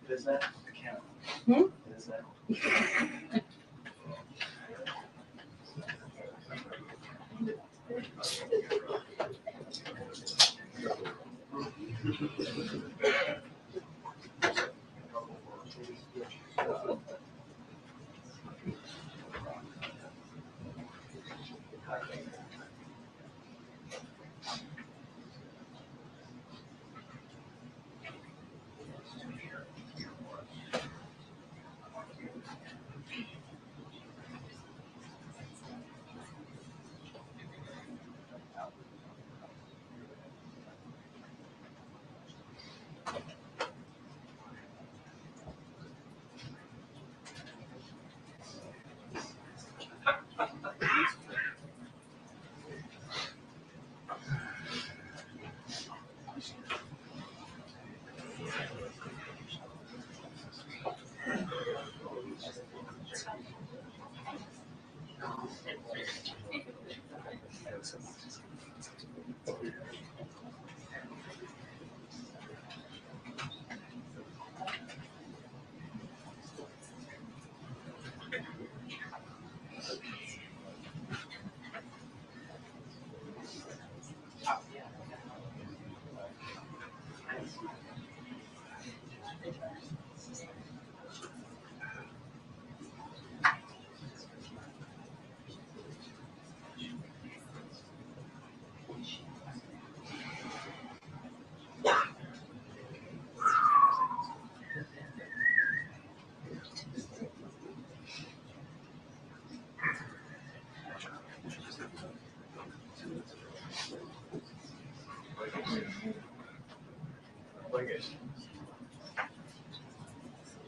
Is that? I can't. Is that?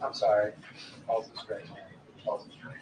I'm sorry. Pulse is great. Pulse is great.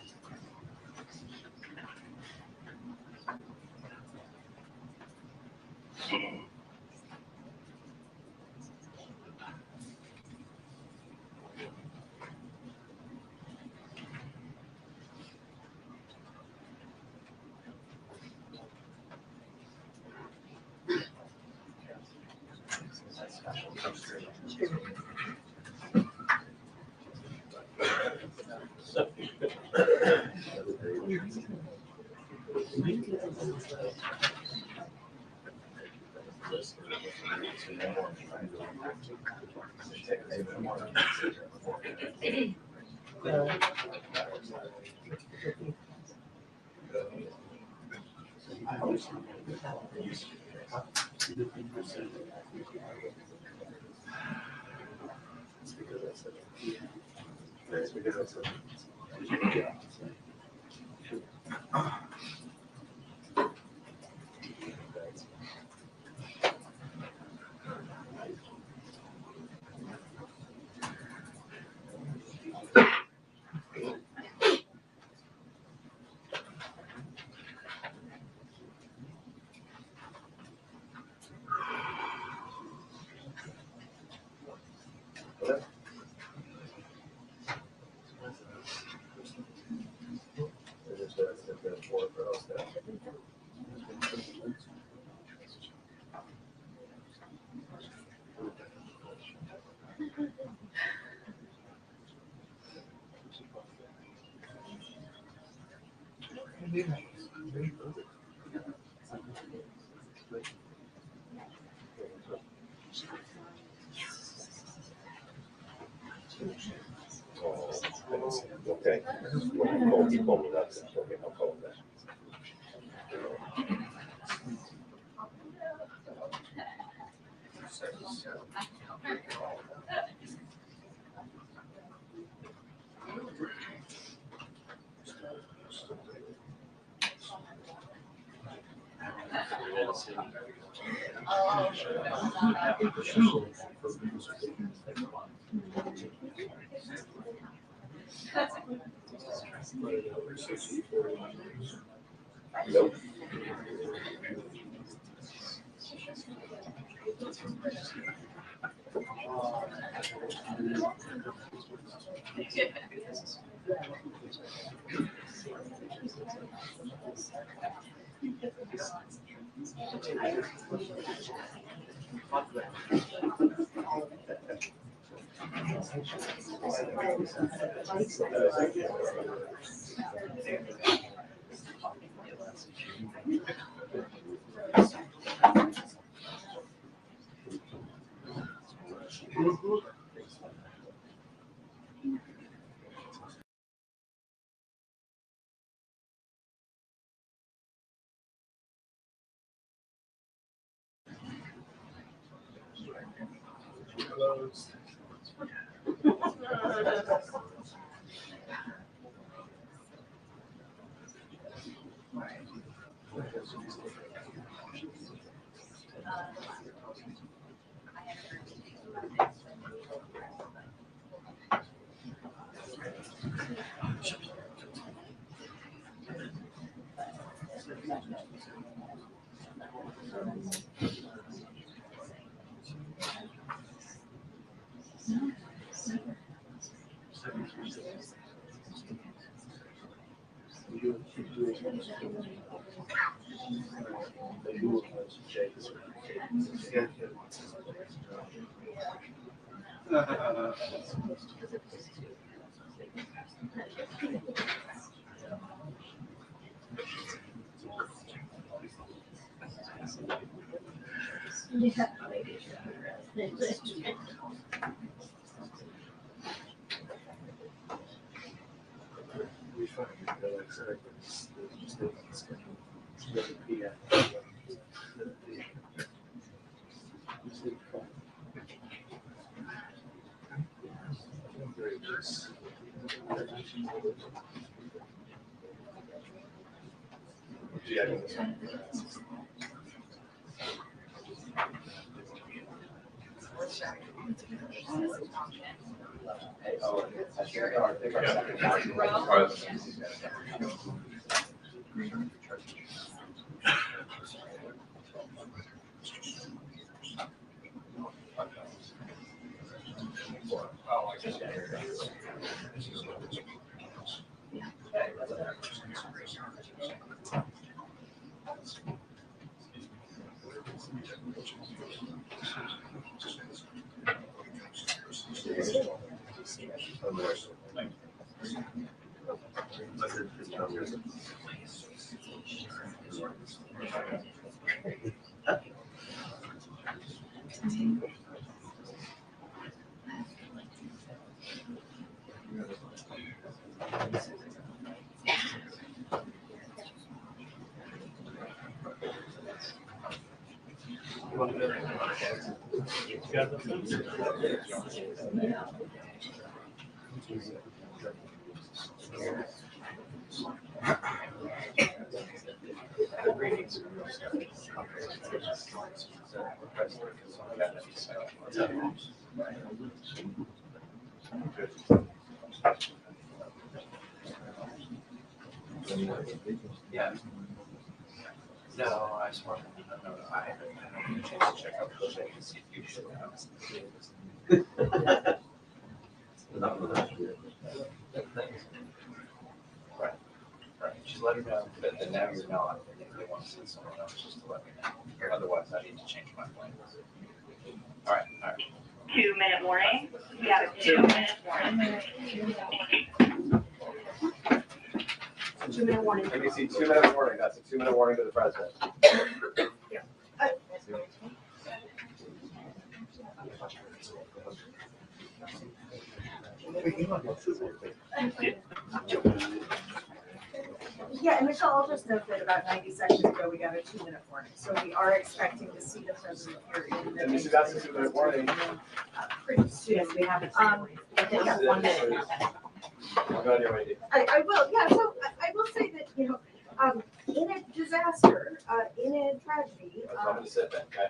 Okay. Well, he told me not to. Okay, I'll call him back. Nope. Yeah. No, I just want to know. I haven't had a chance to check out the check and see if you should have. Right. Just let her know, but then now you're not. If they want to send someone else, just to let me know. Otherwise, I need to change my plan. All right. 2-minute warning. We have a 2-minute warning. 2-minute warning. Let me see, 2-minute warning. That's a 2-minute warning to the president. Yeah, and Michelle, I'll just note that about 90 seconds ago, we got a 2-minute warning. So we are expecting to see the president here in the. And this is that's a 2-minute warning. Pretty soon. Yes, we have a They got 1 minute. I'm glad you're ready. I will, yeah, so I will say that, in a disaster, in a tragedy, I'm going to sit then, okay?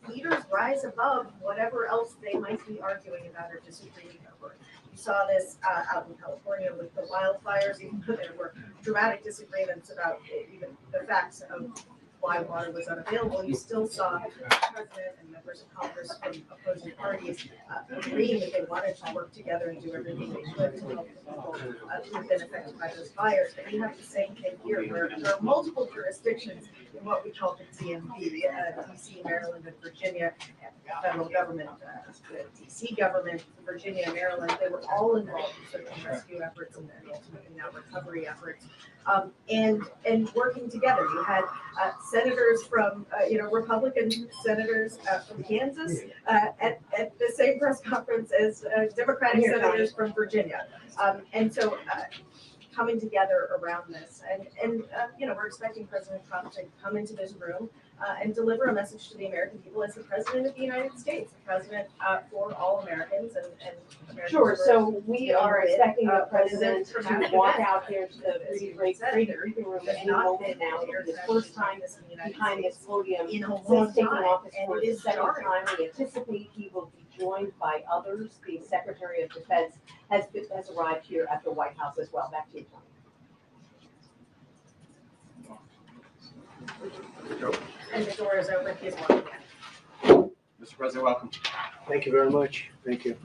leaders rise above whatever else they might be arguing about or disagreeing over. You saw this out in California with the wildfires, even though there were dramatic disagreements about even the facts of why water was unavailable, you still saw the president and members of Congress from opposing parties agreeing that they wanted to work together and do everything they could to help people who have been affected by those fires. And you have the same thing here, where there are multiple jurisdictions in what we call the DMV, DC, Maryland, and Virginia, and the federal government, the DC government, Virginia, and Maryland. They were all involved in search and rescue efforts and ultimately now recovery efforts, and working together. You had senators from, Republican senators from Kansas at the same press conference as Democratic senators from Virginia. And so coming together around this. And we're expecting President Trump to come into this room and deliver a message to the American people as the President of the United States, the President for all Americans and Americans. Sure, so we are expecting the President to walk out here to the briefing room at any moment now. It's his first time behind this podium since taking office for the second time. We anticipate he will be joined by others. The Secretary of Defense has arrived here at the White House as well. Back to you, Tony. And the door is open. He's welcome. Mr. President, welcome. Thank you very much. Thank you.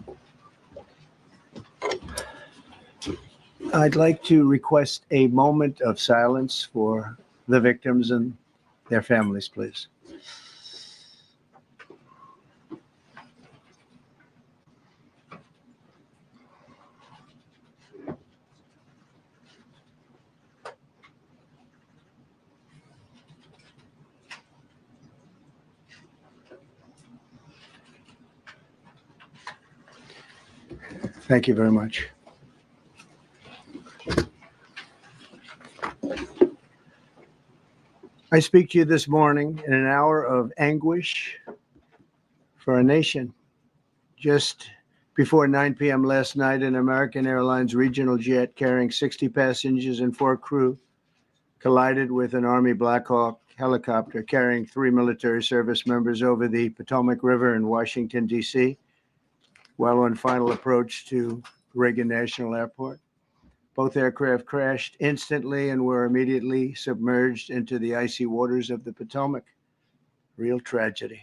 I'd like to request a moment of silence for the victims and their families, please. Thank you very much. I speak to you this morning in an hour of anguish for our nation. Just before 9 p.m. last night, an American Airlines regional jet carrying 60 passengers and 4 crew collided with an Army Black Hawk helicopter carrying 3 military service members over the Potomac River in Washington, D.C., while on final approach to Reagan National Airport. Both aircraft crashed instantly and were immediately submerged into the icy waters of the Potomac. Real tragedy.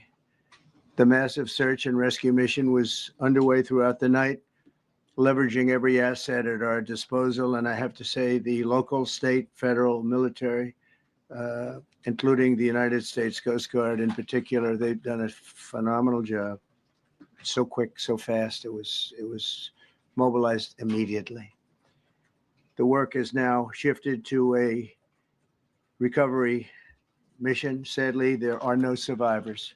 The massive search and rescue mission was underway throughout the night, leveraging every asset at our disposal. And I have to say, the local, state, federal, military, including the United States Coast Guard in particular, they've done a phenomenal job. So quick, so fast. It was mobilized immediately. The work has now shifted to a recovery mission. Sadly, there are no survivors.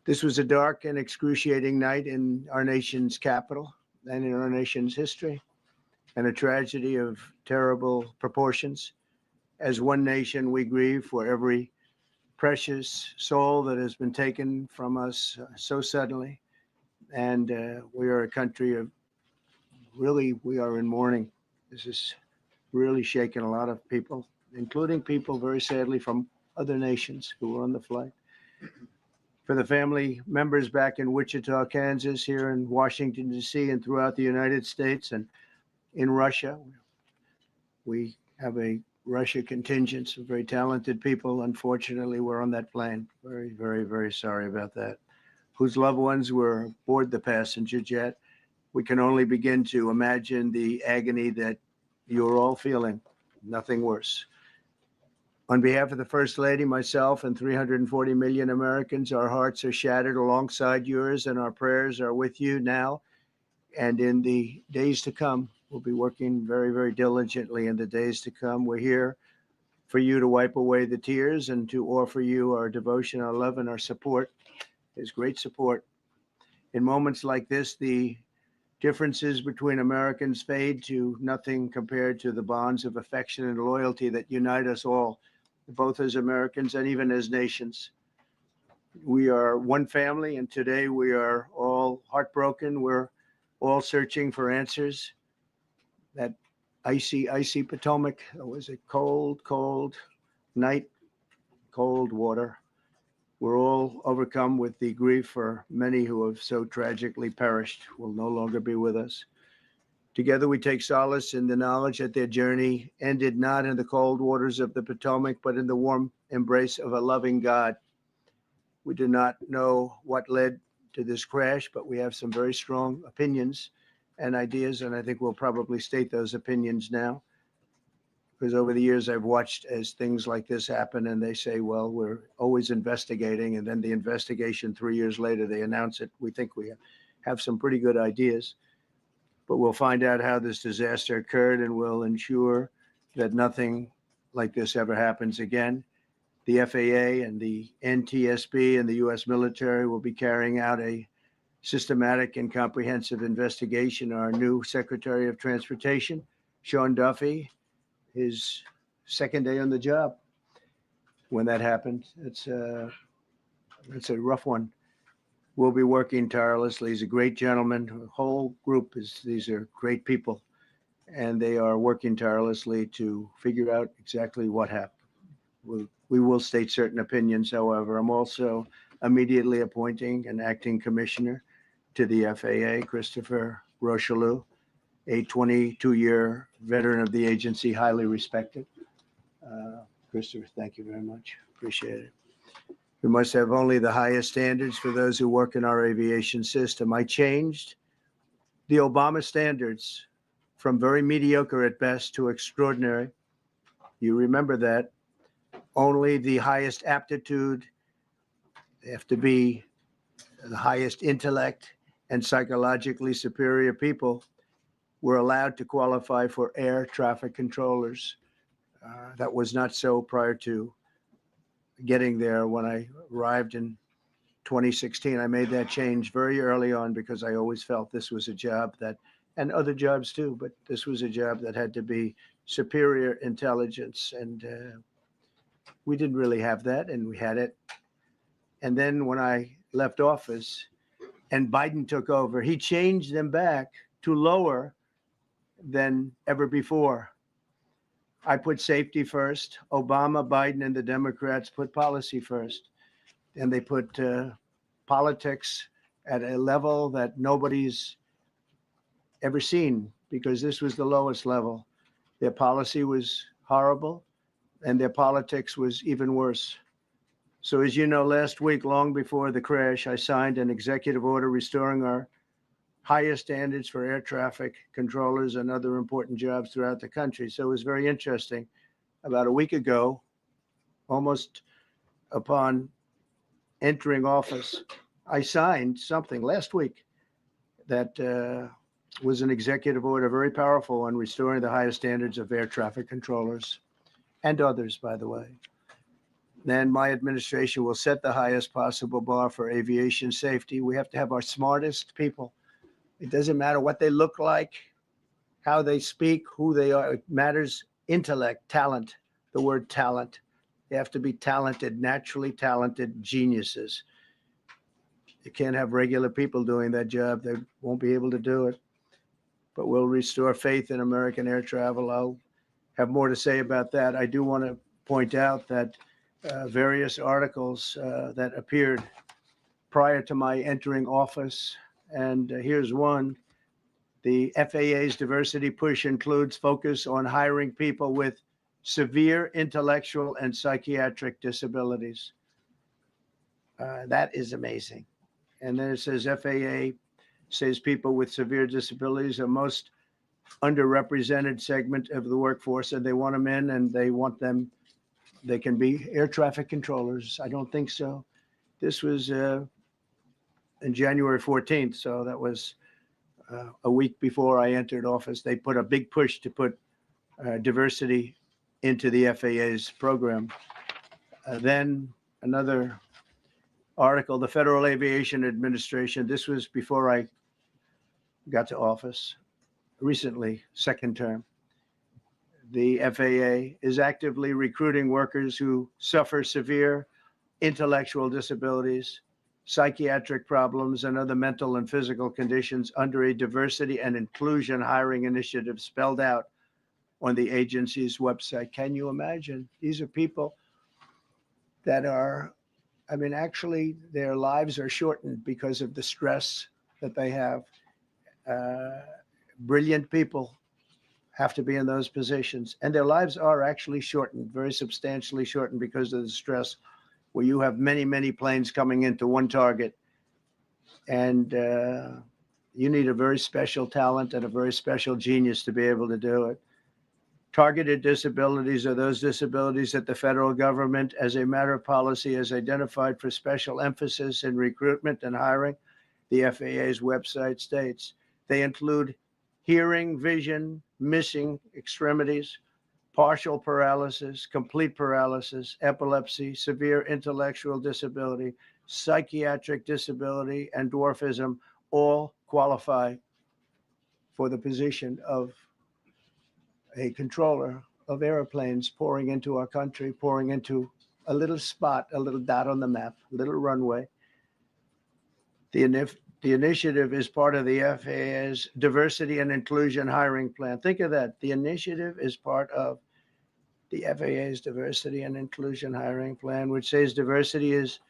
This was a dark and excruciating night in our nation's capital and in our nation's history, and a tragedy of terrible proportions. As one nation, we grieve for every precious soul that has been taken from us so suddenly. And we are a country of we are in mourning. This is really shaken a lot of people, including people very sadly from other nations who were on the flight. For the family members back in Wichita, Kansas, here in Washington, D.C., and throughout the United States and in Russia, we have a Russia contingent, some very talented people. Unfortunately, were on that plane. Very, very, very sorry about that. Whose loved ones were aboard the passenger jet. We can only begin to imagine the agony that you're all feeling. Nothing worse. On behalf of the First Lady, myself, and 340 million Americans, our hearts are shattered alongside yours, and our prayers are with you now and in the days to come. We'll be working very, very diligently in the days to come. We're here for you to wipe away the tears and to offer you our devotion, our love, and our support. There's great support. In moments like this, the differences between Americans fade to nothing compared to the bonds of affection and loyalty that unite us all, both as Americans and even as nations. We are one family, and today we are all heartbroken. We're all searching for answers. That icy, icy Potomac, it was a cold, cold night, cold water. We're all overcome with the grief for many who have so tragically perished, will no longer be with us. Together we take solace in the knowledge that their journey ended not in the cold waters of the Potomac, but in the warm embrace of a loving God. We do not know what led to this crash, but we have some very strong opinions and ideas, and I think we'll probably state those opinions now. Because over the years I've watched as things like this happen and they say, well, we're always investigating, and then the investigation 3 years later, they announce it. We think we have some pretty good ideas, but we'll find out how this disaster occurred and we'll ensure that nothing like this ever happens again. The FAA and the NTSB and the U.S. military will be carrying out a systematic and comprehensive investigation. Our new Secretary of Transportation, Sean Duffy, his second day on the job when that happened. It's a rough one. We'll be working tirelessly. He's a great gentleman. The whole group these are great people, and they are working tirelessly to figure out exactly what happened. We will state certain opinions, however. I'm also immediately appointing an acting commissioner to the FAA, Christopher Rocheleau, a 22-year veteran of the agency, highly respected. Christopher, thank you very much. Appreciate it. We must have only the highest standards for those who work in our aviation system. I changed the Obama standards from very mediocre at best to extraordinary. You remember that. Only the highest aptitude, they have to be the highest intellect and psychologically superior people were allowed to qualify for air traffic controllers. That was not so prior to getting there. When I arrived in 2016, I made that change very early on because I always felt this was a job that, and other jobs too, but this was a job that had to be superior intelligence. And we didn't really have that, and we had it. And then when I left office and Biden took over, he changed them back to lower than ever before. I put safety first. Obama, Biden, and the Democrats put policy first. And they put politics at a level that nobody's ever seen, because this was the lowest level. Their policy was horrible, and their politics was even worse. So as you know, last week, long before the crash, I signed an executive order restoring our highest standards for air traffic controllers and other important jobs throughout the country. So it was very interesting. About a week ago, almost upon entering office, I signed something last week that was an executive order, very powerful, on restoring the highest standards of air traffic controllers and others, by the way. Then my administration will set the highest possible bar for aviation safety. We have to have our smartest people. It doesn't matter what they look like, how they speak, who they are. It matters intellect, talent, the word talent. They have to be talented, naturally talented geniuses. You can't have regular people doing that job. They won't be able to do it. But we'll restore faith in American air travel. I'll have more to say about that. I do want to point out that various articles that appeared prior to my entering office, and here's one. The FAA's diversity push includes focus on hiring people with severe intellectual and psychiatric disabilities. That is amazing. And then it says FAA says people with severe disabilities are most underrepresented segment of the workforce, and they want them in, and they want them, they can be air traffic controllers. I don't think so. This was in January 14th, so that was a week before I entered office. They put a big push to put diversity into the FAA's program. Then another article, the Federal Aviation Administration, this was before I got to office, recently, second term. The FAA is actively recruiting workers who suffer severe intellectual disabilities, psychiatric problems, and other mental and physical conditions under a diversity and inclusion hiring initiative spelled out on the agency's website. Can you imagine? These are people that are, I mean, actually, their lives are shortened because of the stress that they have brilliant people have to be in those positions. And their lives are actually shortened, very substantially shortened because of the stress where you have many, many planes coming into one target. And you need a very special talent and a very special genius to be able to do it. Targeted disabilities are those disabilities that the federal government, as a matter of policy, has identified for special emphasis in recruitment and hiring. The FAA's website states they include hearing, vision, missing extremities, partial paralysis, complete paralysis, epilepsy, severe intellectual disability, psychiatric disability, and dwarfism all qualify for the position of a controller of airplanes pouring into our country, pouring into a little spot, a little dot on the map, a little runway. The initiative is part of the FAA's diversity and inclusion hiring plan. Think of that. The initiative is part of the FAA's diversity and inclusion hiring plan, which says diversity is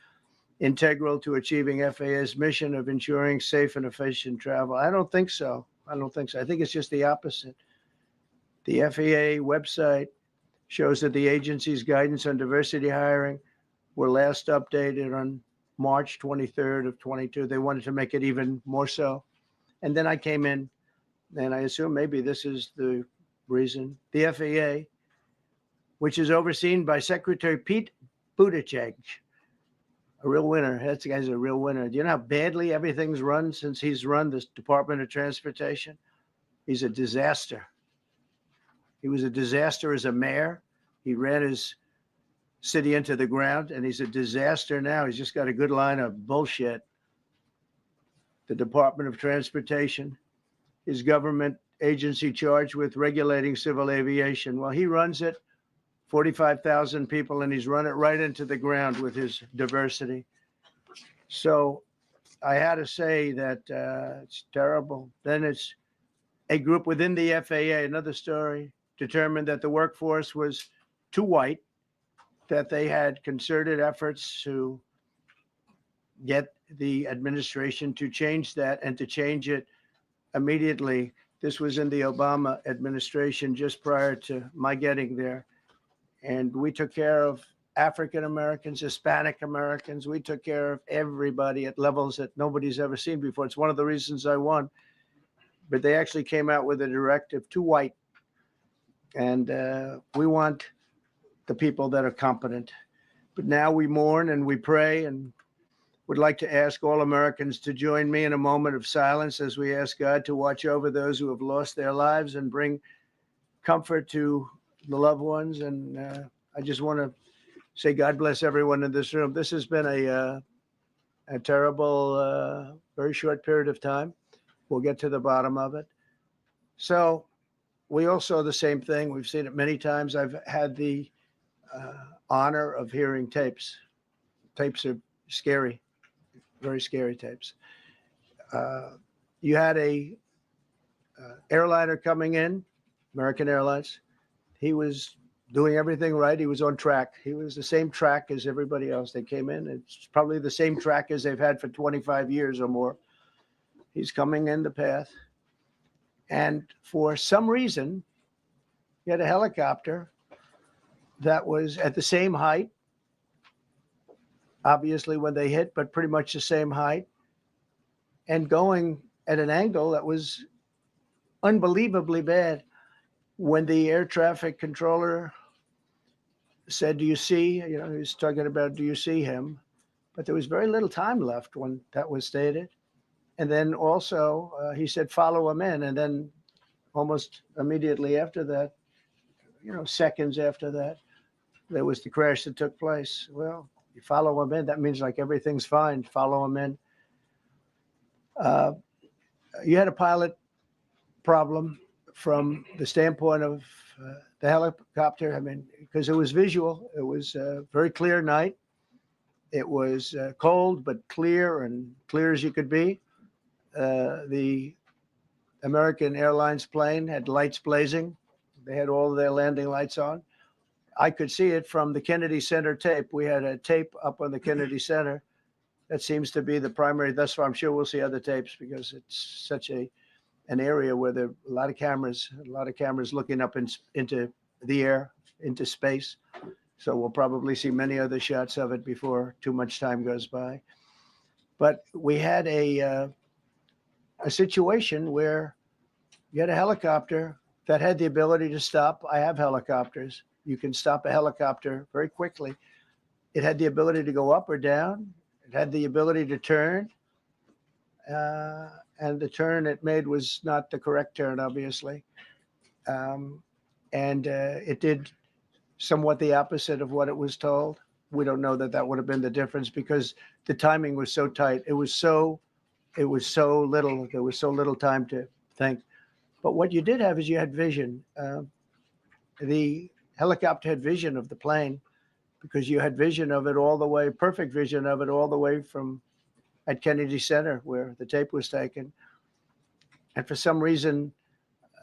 integral to achieving FAA's mission of ensuring safe and efficient travel. I don't think so. I think it's just the opposite. The FAA website shows that the agency's guidance on diversity hiring were last updated on March 23rd of 22. They wanted to make it even more so. And then I came in, and I assume maybe this is the reason. The FAA, which is overseen by Secretary Pete Buttigieg, a real winner. That guy's a real winner. Do you know how badly everything's run since he's run this Department of Transportation? He's a disaster. He was a disaster as a mayor. He ran his city into the ground, and he's a disaster now. He's just got a good line of bullshit. The Department of Transportation is government agency charged with regulating civil aviation. Well, he runs it, 45,000 people, and he's run it right into the ground with his diversity. So I had to say that it's terrible. Then it's a group within the FAA, another story, determined that the workforce was too white, that they had concerted efforts to get the administration to change that and to change it immediately. This was in the Obama administration just prior to my getting there. And we took care of African Americans, Hispanic Americans. We took care of everybody at levels that nobody's ever seen before. It's one of the reasons I won. But they actually came out with a directive too white. And we want the people that are competent. But now we mourn and we pray and would like to ask all Americans to join me in a moment of silence as we ask God to watch over those who have lost their lives and bring comfort to the loved ones. And I just want to say God bless everyone in this room. This has been a terrible, very short period of time. We'll get to the bottom of it. So we all saw the same thing. We've seen it many times. I've had the honor of hearing tapes. Tapes are scary, very scary tapes. You had a airliner coming in, American Airlines. He was doing everything right. He was on track. He was the same track as everybody else. They came in. It's probably the same track as they've had for 25 years or more. He's coming in the path. And for some reason, he had a helicopter that was at the same height, obviously when they hit, but pretty much the same height, and going at an angle that was unbelievably bad. When the air traffic controller said, do you see, he was talking about, do you see him? But there was very little time left when that was stated. And then also he said, follow him in. And then almost immediately after that, seconds after that, there was the crash that took place. Well, you follow him in, that means like everything's fine. Follow him in. You had a pilot problem from the standpoint of the helicopter. I mean, because it was visual. It was a very clear night. It was cold, but clear, and clear as you could be. The American Airlines plane had lights blazing. They had all of their landing lights on. I could see it from the Kennedy Center tape. We had a tape up on the Kennedy Center. That seems to be the primary. That's why I'm sure we'll see other tapes because it's such a an area where there are a lot of cameras looking up into the air, into space. So we'll probably see many other shots of it before too much time goes by. But we had a situation where you had a helicopter that had the ability to stop. I have helicopters. You can stop a helicopter very quickly. It had the ability to go up or down. It had the ability to turn. And the turn it made was not the correct turn, obviously. It did somewhat the opposite of what it was told. We don't know that would have been the difference because the timing was so tight. It was so little. There was so little time to think. But what you did have is you had vision. The helicopter had vision of the plane because you had vision of it all the way, perfect vision of it all the way from at Kennedy Center where the tape was taken. And for some reason,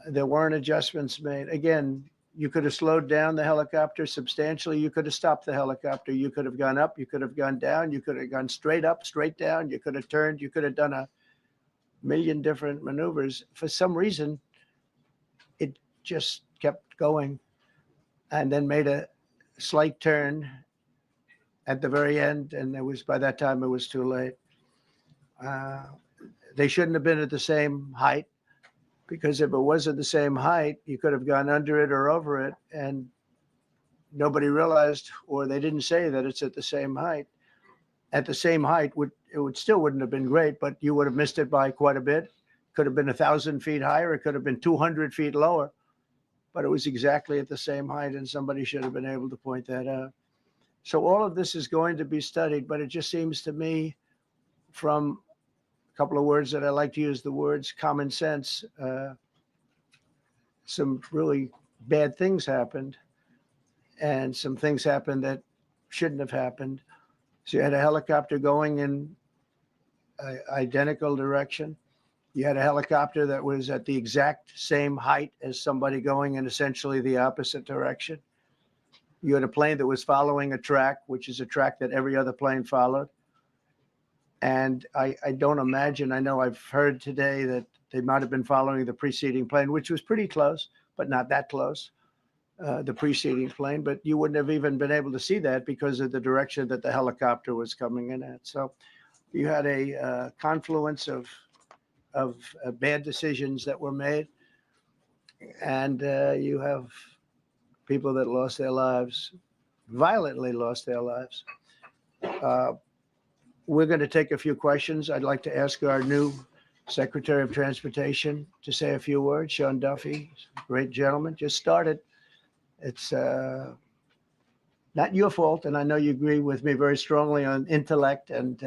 there weren't adjustments made. Again, you could have slowed down the helicopter substantially. You could have stopped the helicopter. You could have gone up. You could have gone down. You could have gone straight up, straight down. You could have turned. You could have done a million different maneuvers. For some reason, it just kept going and then made a slight turn at the very end. And by that time, it was too late. They shouldn't have been at the same height. Because if it was at the same height, you could have gone under it or over it, and nobody realized, or they didn't say that it's at the same height. At the same height, it still wouldn't have been great, but you would have missed it by quite a bit. Could have been 1,000 feet higher. It could have been 200 feet lower, but it was exactly at the same height, and somebody should have been able to point that out. So all of this is going to be studied, but it just seems to me from couple of words that I like to use, the words common sense. Some really bad things happened, and some things happened that shouldn't have happened. So you had a helicopter going in an identical direction. You had a helicopter that was at the exact same height as somebody going in essentially the opposite direction. You had a plane that was following a track, which is a track that every other plane followed. And I don't imagine, I know I've heard today that they might have been following the preceding plane, which was pretty close, but not that close, the preceding plane. But you wouldn't have even been able to see that because of the direction that the helicopter was coming in at. So you had a confluence of bad decisions that were made. And you have people that lost their lives, violently lost their lives. We're going to take a few questions. I'd like to ask our new Secretary of Transportation to say a few words. Sean Duffy, great gentleman, just started. It's not your fault, and I know you agree with me very strongly on intellect and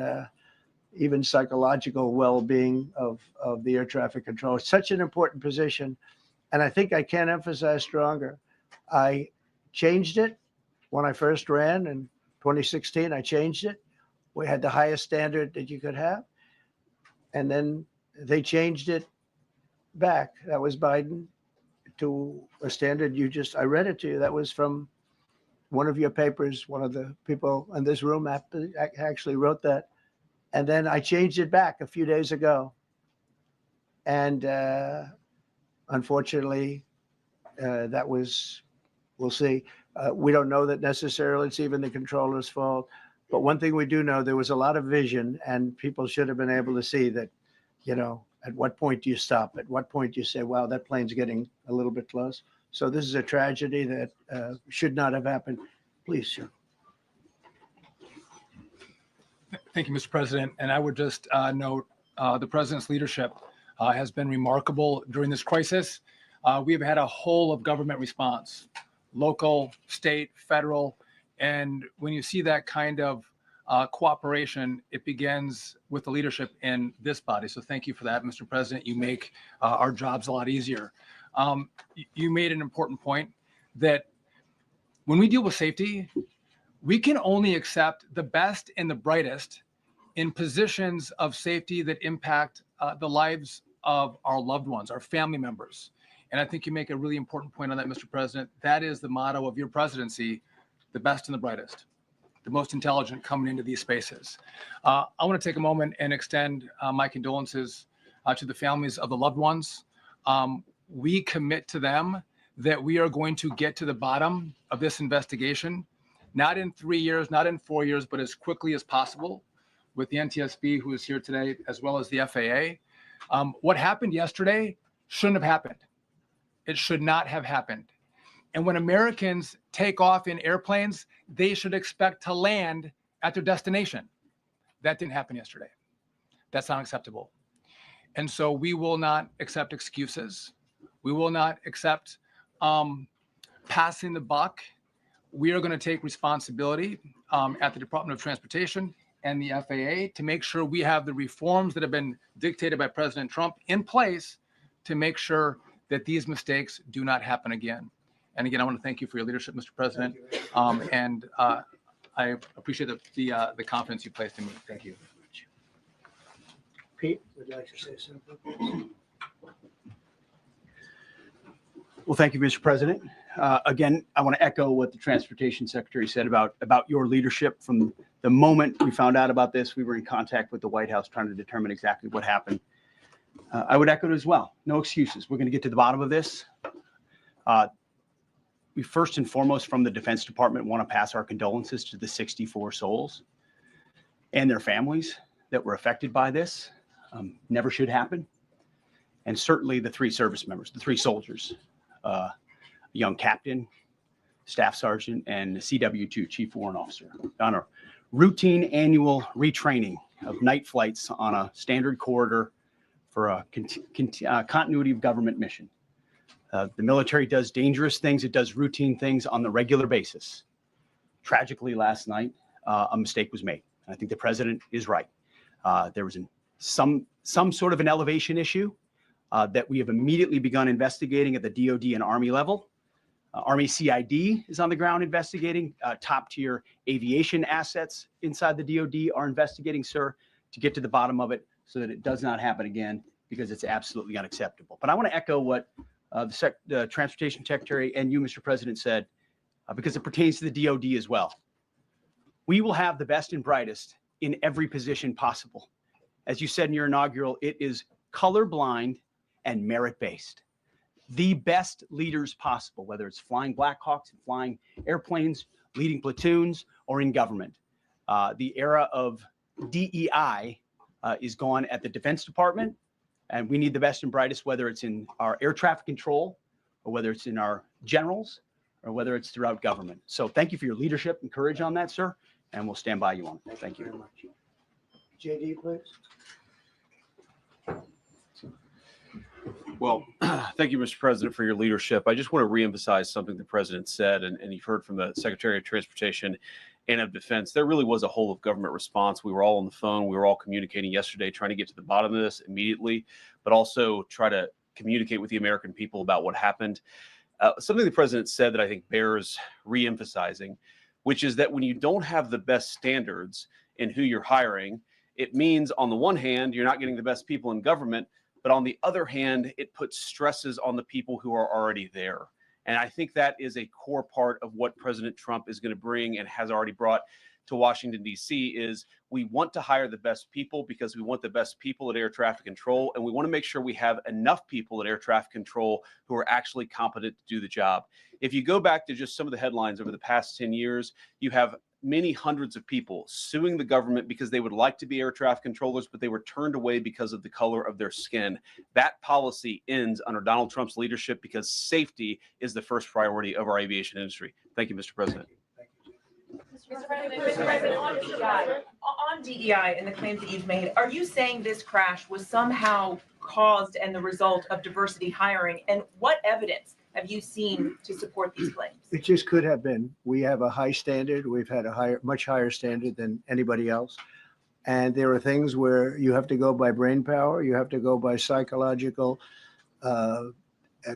even psychological well-being of the air traffic control. It's such an important position, and I think I can't emphasize stronger. I changed it when I first ran in 2016. I changed it. We had the highest standard that you could have. And then they changed it back. That was Biden to a standard I read it to you. That was from one of your papers. One of the people in this room actually wrote that. And then I changed it back a few days ago. And unfortunately, we'll see. We don't know that necessarily it's even the controller's fault. But one thing we do know, there was a lot of vision, and people should have been able to see that, at what point do you stop? At what point do you say, wow, that plane's getting a little bit close? So this is a tragedy that should not have happened. Please, sir. Thank you, Mr. President. And I would just note the president's leadership has been remarkable during this crisis. We have had a whole of government response, local, state, federal. And when you see that kind of cooperation, it begins with the leadership in this body. So thank you for that, Mr. President. You make our jobs a lot easier. You made an important point that when we deal with safety, we can only accept the best and the brightest in positions of safety that impact the lives of our loved ones, our family members. And I think you make a really important point on that, Mr. President. That is the motto of your presidency: the best and the brightest, the most intelligent coming into these spaces. I want to take a moment and extend my condolences to the families of the loved ones. We commit to them that we are going to get to the bottom of this investigation, not in 3 years, not in 4 years, but as quickly as possible with the NTSB, who is here today, as well as the FAA. What happened yesterday shouldn't have happened. It should not have happened. And when Americans take off in airplanes, they should expect to land at their destination. That didn't happen yesterday. That's not acceptable. And so we will not accept excuses. We will not accept passing the buck. We are going to take responsibility at the Department of Transportation and the FAA to make sure we have the reforms that have been dictated by President Trump in place to make sure that these mistakes do not happen again. And again, I want to thank you for your leadership, Mr. President, and I appreciate the confidence you placed in me. Thank you. Pete, would you like to say something? Well, thank you, Mr. President. Again, I want to echo what the Transportation Secretary said about your leadership. From the moment we found out about this, we were in contact with the White House trying to determine exactly what happened. I would echo it as well. No excuses. We're going to get to the bottom of this. We first and foremost from the Defense Department want to pass our condolences to the 64 souls and their families that were affected by this. Never should happen. And certainly the 3 service members, the 3 soldiers, a young captain, staff sergeant, and CW2, Chief Warrant Officer, on a routine annual retraining of night flights on a standard corridor for a continuity of government mission. The military does dangerous things. It does routine things on the regular basis. Tragically, last night, a mistake was made. I think the president is right. There was some sort of an elevation issue that we have immediately begun investigating at the DOD and Army level. Army CID is on the ground investigating. Top tier aviation assets inside the DOD are investigating, sir, to get to the bottom of it so that it does not happen again, because it's absolutely unacceptable. But I want to echo what the Transportation Secretary and you, Mr. President, said, because it pertains to the DOD as well. We will have the best and brightest in every position possible. As you said in your inaugural, it is colorblind and merit-based. The best leaders possible, whether it's flying Black Hawks and flying airplanes, leading platoons, or in government. The era of DEI is gone at the Defense Department, and we need the best and brightest, whether it's in our air traffic control, or whether it's in our generals, or whether it's throughout government. So thank you for your leadership and courage on that, sir, and we'll stand by you on it. Thank you very much. JD, please. Well, thank you, Mr. President, for your leadership. I just want to reemphasize something the president said, and you've heard from the Secretary of Transportation and of Defense. There really was a whole of government response. We were all on the phone. We were all communicating yesterday, trying to get to the bottom of this immediately, but also try to communicate with the American people about what happened. Something the president said that I think bears reemphasizing, which is that when you don't have the best standards in who you're hiring, it means on the one hand, you're not getting the best people in government, but on the other hand, it puts stresses on the people who are already there. And I think that is a core part of what President Trump is going to bring and has already brought to Washington, D.C. is we want to hire the best people because we want the best people at air traffic control. And we want to make sure we have enough people at air traffic control who are actually competent to do the job. If you go back to just some of the headlines over the past 10 years, you have many hundreds of people suing the government because they would like to be air traffic controllers, but they were turned away because of the color of their skin. That policy ends under Donald Trump's leadership because safety is the first priority of our aviation industry. Thank you, Mr. President. Mr. President, on DEI and the claims that you've made, are you saying this crash was somehow caused and the result of diversity hiring? And what evidence have you seen to support these claims? It just could have been. We have a high standard. We've had a much higher standard than anybody else. And there are things where you have to go by brain power. You have to go by psychological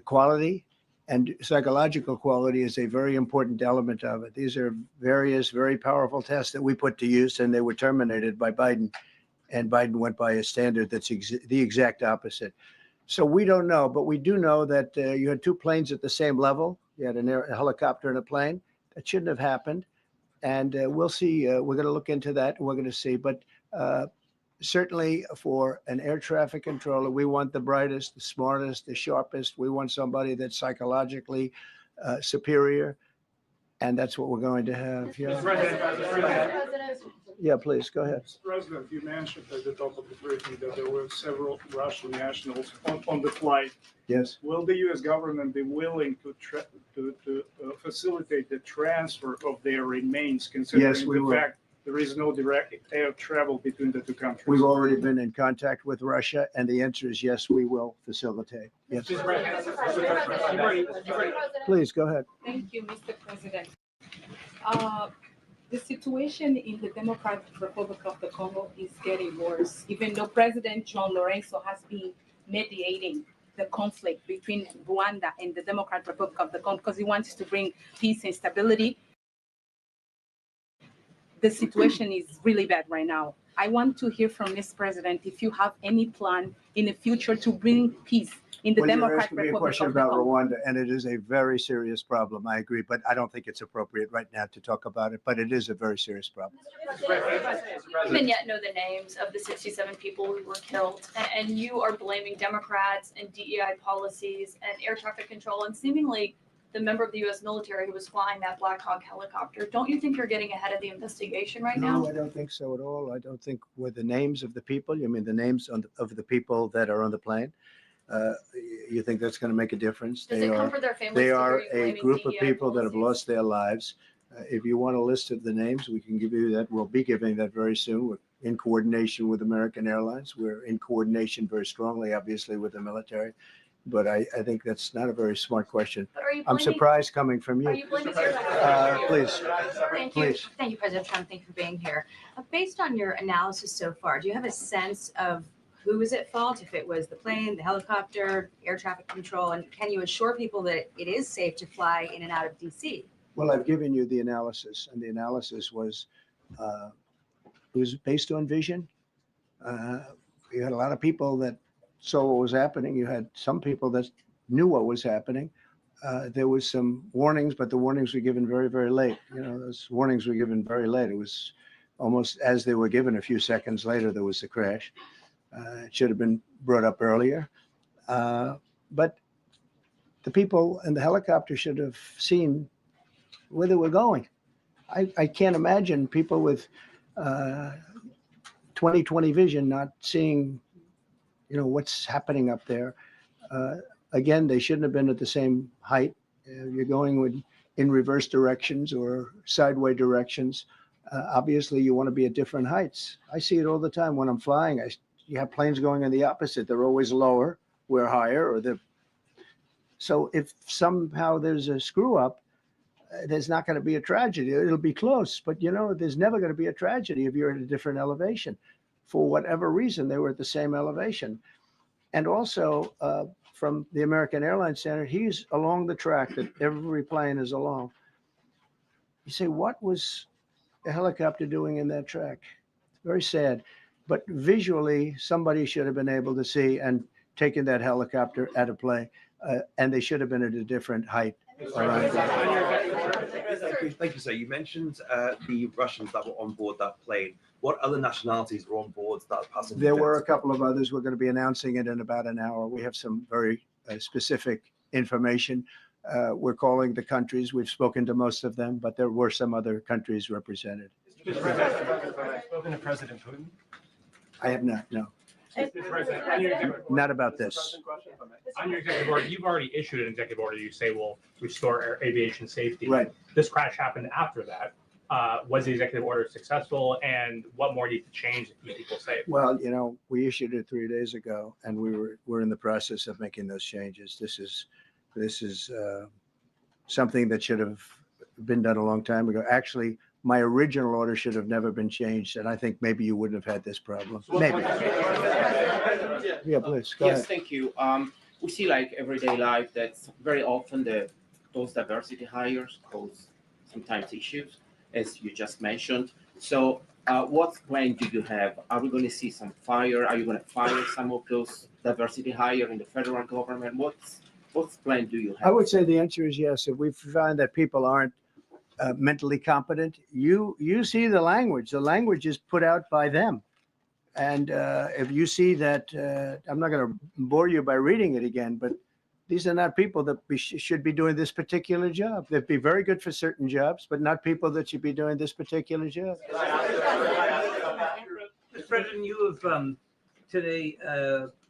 quality. And psychological quality is a very important element of it. These are various very powerful tests that we put to use, and they were terminated by Biden. And Biden went by a standard that's the exact opposite. So we don't know, but we do know that you had 2 planes at the same level. You had a helicopter and a plane. That shouldn't have happened. And we'll see. We're going to look into that. We're going to see. But certainly for an air traffic controller, we want the brightest, the smartest, the sharpest. We want somebody that's psychologically superior. And that's what we're going to have. Yeah. Yeah, please, go ahead. Mr. President, you mentioned at the top of the briefing that there were several Russian nationals on the flight. Yes. Will the U.S. government be willing to facilitate the transfer of their remains, considering Yes, we the will. fact there is no direct air travel between the two countries? We've already been in contact with Russia, and the answer is yes, we will facilitate. Yes. Please, go ahead. Thank you, Mr. President. The situation in the Democratic Republic of the Congo is getting worse, even though President John Lorenzo has been mediating the conflict between Rwanda and the Democratic Republic of the Congo because he wants to bring peace and stability. The situation is really bad right now. I want to hear from Mr. President if you have any plan in the future to bring peace in the Well, you're Democratic asking me a Republic question of the about Congo. Rwanda, and it is a very serious problem. I agree, but I don't think it's appropriate right now to talk about it, but it is a very serious problem. Do you even yet know the names of the 67 people who were killed? And you are blaming Democrats and DEI policies and air traffic control and seemingly the member of the U.S. military who was flying that Black Hawk helicopter. Don't you think you're getting ahead of the investigation right now? No, I don't think so at all. I don't think with the names of the people, you mean the names of the people that are on the plane? You think that's going to make a difference? Does it comfort their families? They to are hear you a blaming group of DEI people that have policies? lost their lives. If you want a list of the names, we can give you that. We'll be giving that very soon. We're in coordination with American Airlines. We're in coordination very strongly, obviously, with the military. But I think that's not a very smart question. But are you I'm blaming, surprised coming from are you. you blaming air traffic? Please, Thank you. please. Thank you, President Trump. Thank you for being here. Based on your analysis so far, do you have a sense of who is at fault? If it was the plane, the helicopter, air traffic control, and can you assure people that it is safe to fly in and out of DC? Well, I've given you the analysis, and the analysis was, it was based on vision. You had a lot of people that saw what was happening. You had some people that knew what was happening. There was some warnings, but the warnings were given very, very late. You know, those warnings were given very late. It was almost as they were given. A few seconds later, there was the crash. It should have been brought up earlier. But the people in the helicopter should have seen where they were going. I can't imagine people with 20/20 vision not seeing, you know, what's happening up there. Again, they shouldn't have been at the same height. You're going in reverse directions or sideway directions. Obviously, you want to be at different heights. I see it all the time when I'm flying. You have planes going in the opposite. They're always lower. We're higher. So if somehow there's a screw up, there's not going to be a tragedy. It'll be close, but you know, there's never going to be a tragedy if you're at a different elevation. For whatever reason, they were at the same elevation. And also, from the American Airlines Center, he's along the track that every plane is along. You say, what was a helicopter doing in that track? It's very sad. But visually, somebody should have been able to see and taken that helicopter out of play, and they should have been at a different height. Thank you, sir. You mentioned the Russians that were on board that plane. What other nationalities were on board that passenger? There were a couple of others. We're going to be announcing it in about an hour. We have some very specific information. We're calling the countries. We've spoken to most of them, but there were some other countries represented. Spoken to President Putin? I have not, no. Not about this. On your executive order, you've already issued an executive order you say will restore aviation safety. Right. This crash happened after that. Was the executive order successful, and what more needs to change to keep people safe? Well, you know, we issued it 3 days ago, and we're in the process of making those changes. This is something that should have been done a long time ago. Actually, my original order should have never been changed, and I think maybe you wouldn't have had this problem. Maybe. Yeah, please, go Yes, ahead. thank you. We see like everyday life that very often those diversity hires cause sometimes issues, as you just mentioned. So what plan do you have? Are we going to see some fire? Are you going to fire some of those diversity hire in the federal government? What plan do you have? I would say the answer is yes. If we find that people aren't mentally competent, you see the language. The language is put out by them. And if you see that, I'm not going to bore you by reading it again, but these are not people that should be doing this particular job. They'd be very good for certain jobs, but not people that should be doing this particular job. Mr. President, you have today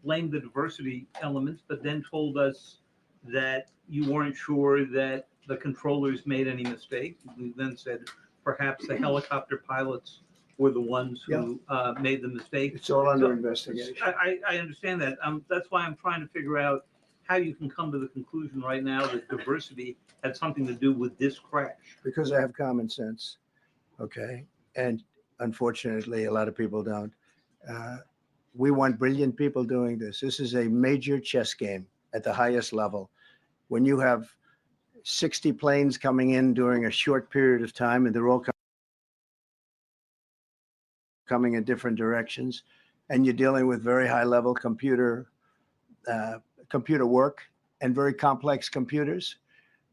blamed the diversity elements, but then told us that you weren't sure that the controllers made any mistake. You then said perhaps the helicopter pilots were the ones who made the mistake. It's all under investigation. I understand that. That's why I'm trying to figure out how you can come to the conclusion right now that diversity had something to do with this crash. Because I have common sense, okay? And unfortunately, a lot of people don't. We want brilliant people doing this. This is a major chess game at the highest level. When you have 60 planes coming in during a short period of time, and they're all coming in different directions, and you're dealing with very high-level computer work and very complex computers.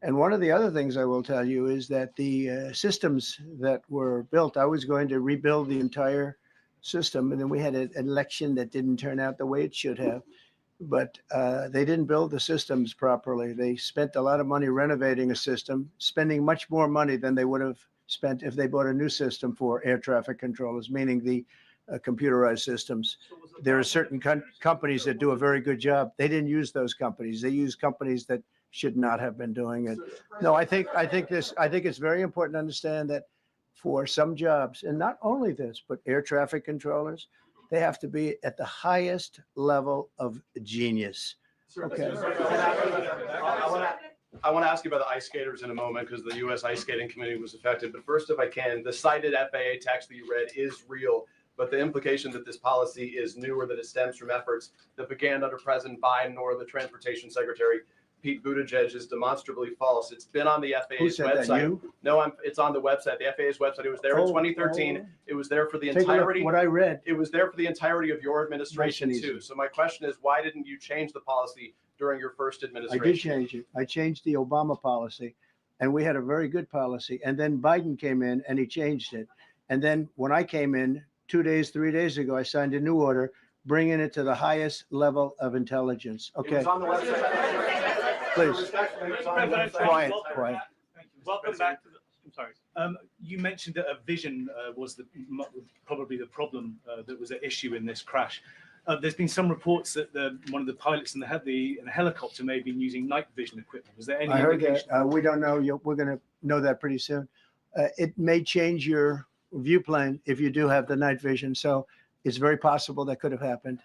And one of the other things I will tell you is that the systems that were built, I was going to rebuild the entire system, and then we had an election that didn't turn out the way it should have. But they didn't build the systems properly. They spent a lot of money renovating a system, spending much more money than they would have spent if they bought a new system for air traffic controllers, meaning the computerized systems. There are certain companies that do a very good job. They didn't use those companies. They used companies that should not have been doing it. No, I think it's very important to understand that for some jobs, and not only this, but air traffic controllers, they have to be at the highest level of genius. Okay. I want to ask you about the ice skaters in a moment because the U.S. Ice Skating Committee was affected. But first, if I can, the cited FAA text that you read is real. But the implication that this policy is new or that it stems from efforts that began under President Biden or the Transportation Secretary Pete Buttigieg is demonstrably false. It's been on the FAA's website. That, you? No, it's on the website, the FAA's website. It was there in 2013. It was there for the entirety. What I read. It was there for the entirety of your administration too. So my question is, why didn't you change the policy during your first administration? I did change it. I changed the Obama policy, and we had a very good policy. And then Biden came in and he changed it. And then when I came in 3 days ago, I signed a new order bringing it to the highest level of intelligence. Okay. It was on the website. Please. Quiet. Welcome back to the, I'm sorry. You mentioned that a vision was probably the problem that was at issue in this crash. There's been some reports that one of the pilots in the helicopter may have been using night vision equipment. Was there any? I heard that. We don't know. We're going to know that pretty soon. It may change your view plane if you do have the night vision. So it's very possible that could have happened.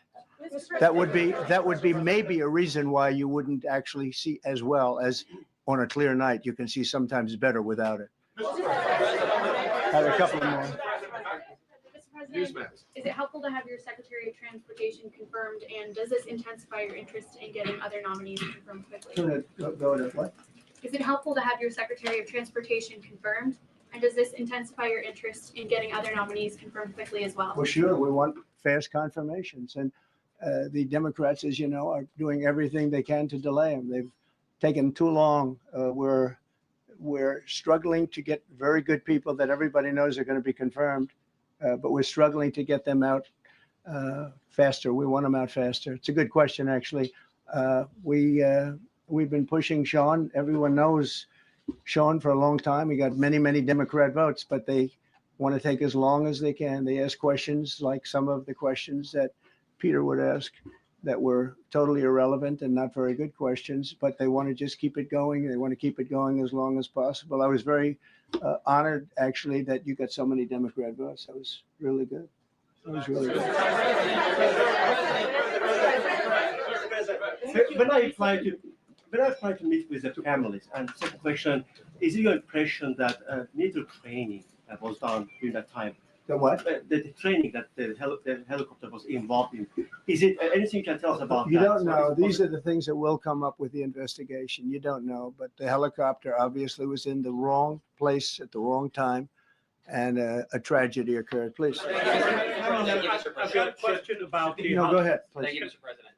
That would be maybe a reason why you wouldn't actually see as well as on a clear night. You can see sometimes better without it. I have a couple more. Mr. President, is it helpful to have your Secretary of Transportation confirmed, and does this intensify your interest in getting other nominees confirmed quickly? Go to what? Is it helpful to have your Secretary of Transportation confirmed, and does this intensify your interest in getting other nominees confirmed quickly as well? Well, sure. We want fast confirmations, and the Democrats, as you know, are doing everything they can to delay them. They've taken too long. We're struggling to get very good people that everybody knows are going to be confirmed, but we're struggling to get them out faster. We want them out faster. It's a good question, actually. We've been pushing Sean. Everyone knows Sean for a long time. He got many, many Democrat votes, but they want to take as long as they can. They ask questions like some of the questions that Peter would ask that were totally irrelevant and not very good questions, but they want to just keep it going. They want to keep it going as long as possible. I was very honored, actually, that you got so many Democrat votes. That was really good. That was really good. When I try to meet with the families, and second question, is it your impression that military training was done during that time? The what? The training that the helicopter was involved in. Is it anything you can tell us about that? You don't know. These are the things that will come up with the investigation. You don't know, but the helicopter obviously was in the wrong place at the wrong time, and a tragedy occurred. Please. I've got a question about the. No, go ahead. Please. Thank you, Mr. President.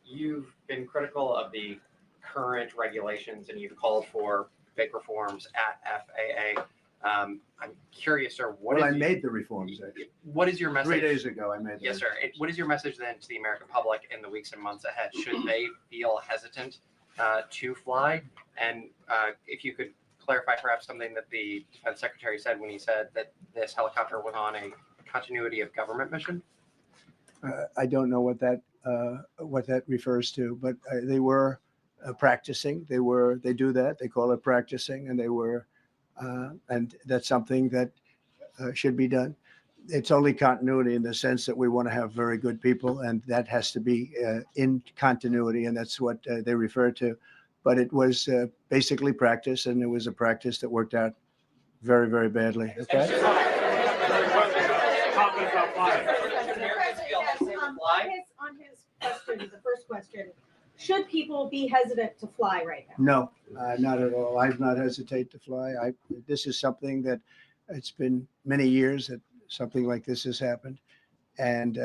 You've been critical of the current regulations, and you've called for big reforms at FAA. I'm curious, sir, what Well, I is made the reforms, actually. what is your message? 3 days ago, I made Yes, the sir. What is your message then to the American public in the weeks and months ahead? Should they feel hesitant to fly? And if you could clarify perhaps something that the defense secretary said when he said that this helicopter was on a continuity of government mission? I don't know what that refers to, but they were practicing. They do that. They call it practicing, and they were, and that's something that should be done. It's only continuity in the sense that we want to have very good people, and that has to be in continuity, and that's what they refer to. But it was basically practice, and it was a practice that worked out very, very badly. Okay. On his question, the first question, should people be hesitant to fly right now? No, not at all. I've not hesitated to fly. This is something that it's been many years that something like this has happened, and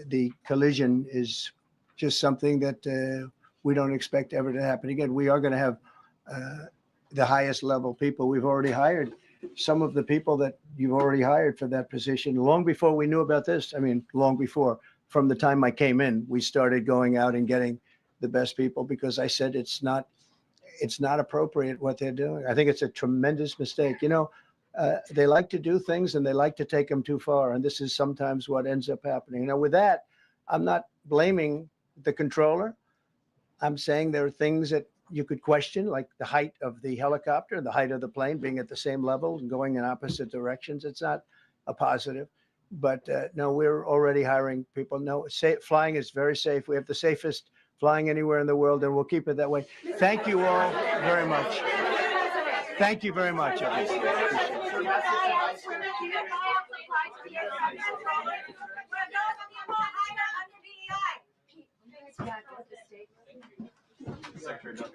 the collision is just something that we don't expect ever to happen again. We are going to have the highest level people. We've already hired some of the people that you've already hired for that position long before we knew about this. I mean, long before. From the time I came in, we started going out and getting the best people because I said it's not appropriate what they're doing. I think it's a tremendous mistake. You know, they like to do things and they like to take them too far, and this is sometimes what ends up happening. Now, with that, I'm not blaming the controller. I'm saying there are things that you could question, like the height of the helicopter, the height of the plane being at the same level and going in opposite directions. It's not a positive. But no, we're already hiring people. No, flying is very safe. We have the safest flying anywhere in the world, and we'll keep it that way. Thank you all very much. Thank you very much. Secretary,